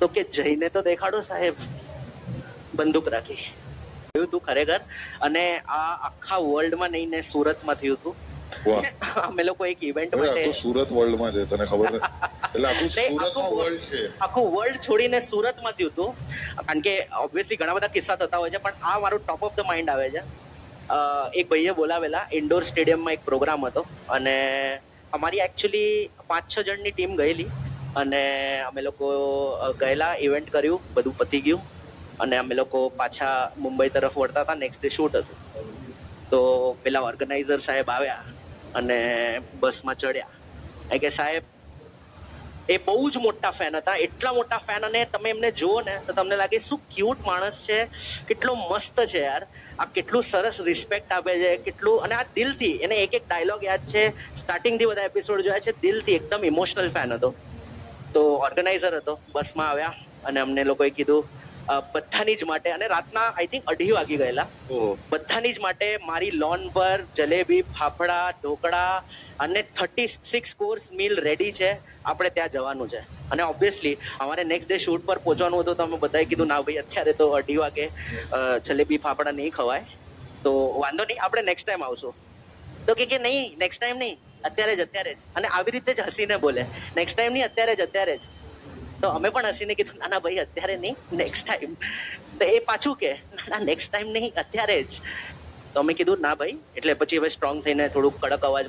તો કે જઈને તો દેખાડો સાહેબ, બંદૂક રાખી. થયું હતું ખરેખર, અને આ આખા વર્લ્ડમાં નહીં ને સુરતમાં થયું હતું. વાહ. અમે લોકો એક ઇવેન્ટ હવે માટે આખું સુરત વર્લ્ડમાં છે, તને ખબર છે? એટલે આખું સુરતમાં વર્લ્ડ છે. આખું વર્લ્ડ છોડીને સુરતમાં થયું હતું. કારણ કે ઓબ્વિયસલી ઘણા બધા કિસ્સા થતા હોય છે, પણ આ મારું ટોપ ઓફ ધ માઇન્ડ આવે છે. એક ભાઈએ બોલાવેલા, ઇન્ડોર સ્ટેડિયમમાં એક પ્રોગ્રામ હતો, અને અમારી એકચ્યુઅલી 5-6 જણની ટીમ ગયેલી, અને અમે લોકો ગયેલા, ઇવેન્ટ કર્યું, બધું પતી ગયું, અને અમે લોકો પાછા મુંબઈ તરફ વળતા હતા. નેક્સ્ટ ડે શૂટ હતું. તો પેલા ઓર્ગેનાઇઝર સાહેબ આવ્યા અને બસમાં ચડ્યા. કે સાહેબ એ બહુ જ મોટા ફેન હતા, એટલા મોટા ફેન, અને તમે એમને જુઓ ને તો તમને લાગે શું ક્યુટ માણસ છે, કેટલો મસ્ત છે યાર, આ કેટલું સરસ રિસ્પેક્ટ આપે છે, કેટલું, અને આ દિલથી, એને એક એક ડાયલોગ યાદ છે, સ્ટાર્ટિંગથી બધા એપિસોડ જોયા છે, દિલથી એકદમ ઇમોશનલ ફેન હતો. તો ઓર્ગેનાઇઝર હતો, બસમાં આવ્યા અને અમને લોકોએ કીધું બધાની જ માટે, અને રાતના આઈ થિંક 2:30 વાગી ગયેલા, બધાની જ માટે મારી લોન પર જલેબી, ફાફડા, ઢોકળા અને 36 કોર્સ મીલ રેડી છે, આપણે ત્યાં જવાનું છે. અને ઓબ્વિયસલી અમારે નેક્સ્ટ ડે શૂટ પર પહોંચવાનું હતું, તો અમે બધાએ કીધું ના ભાઈ અત્યારે તો 2:30 વાગે જલેબી ફાફડા નહીં ખવાય, તો વાંધો નહીં, આપણે નેક્સ્ટ ટાઈમ આવશું. તો કે નહીં, નેક્સ્ટ ટાઈમ નહીં, અત્યારે જ. અને આવી રીતે જ હસીને બોલે, નેક્સ્ટ ટાઈમ નહીં, અત્યારે જ. તો અમે પણ હસીને કીધું ના ભાઈ અત્યારે નહીં, નેક્સ્ટ ટાઈમ. તો એ પાછું કે ના નેક્સ્ટ ટાઈમ નહીં, અત્યારે જ. તો અમે કીધું ના ભાઈ, એટલે પછી હવે સ્ટ્રોંગ થઈને થોડુંક કડક અવાજ